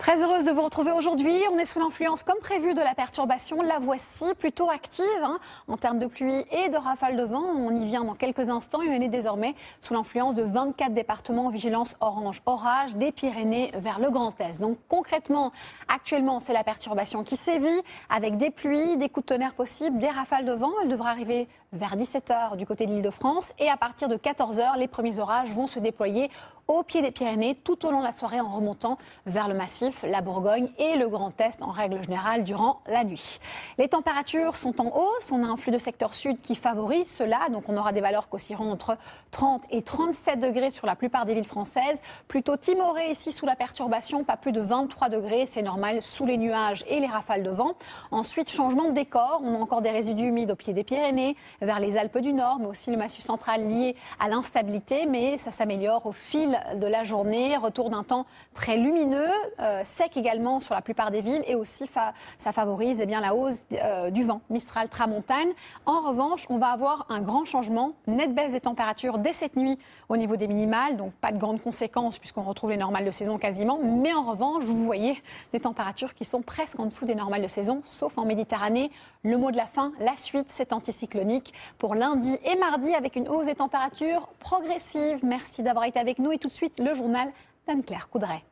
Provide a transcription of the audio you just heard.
Très heureuse de vous retrouver aujourd'hui. On est sous l'influence, comme prévu, de la perturbation. La voici, plutôt active en termes de pluie et de rafales de vent. On y vient dans quelques instants et on est désormais sous l'influence de 24 départements en vigilance orange orage des Pyrénées vers le Grand Est. Donc concrètement, actuellement, c'est la perturbation qui sévit avec des pluies, des coups de tonnerre possibles, des rafales de vent. Elle devra arriver vers 17h du côté de l'Île-de-France et à partir de 14h, les premiers orages vont se déployer au pied des Pyrénées tout au long de la soirée en remontant vers le massif, la Bourgogne et le Grand Est en règle générale durant la nuit. Les températures sont en hausse, on a un flux de secteur sud qui favorise cela, donc on aura des valeurs qui oscilleront entre 30 et 37 degrés sur la plupart des villes françaises, plutôt timoré ici sous la perturbation, pas plus de 23 degrés, c'est normal sous les nuages et les rafales de vent. Ensuite, changement de décor, on a encore des résidus humides au pied des Pyrénées, vers les Alpes du Nord, mais aussi le massif central lié à l'instabilité, mais ça s'améliore au fil de la journée, retour d'un temps très lumineux, sec également sur la plupart des villes et aussi ça favorise la hausse du vent, Mistral, Tramontane. En revanche, on va avoir un grand changement, nette baisse des températures dès cette nuit au niveau des minimales, donc pas de grandes conséquences puisqu'on retrouve les normales de saison quasiment, mais en revanche, vous voyez des températures qui sont presque en dessous des normales de saison, sauf en Méditerranée. Le mot de la fin, la suite, c'est anticyclonique pour lundi et mardi avec une hausse des températures progressive. Merci d'avoir été avec nous et tout de suite le journal d'Anne-Claire Coudray.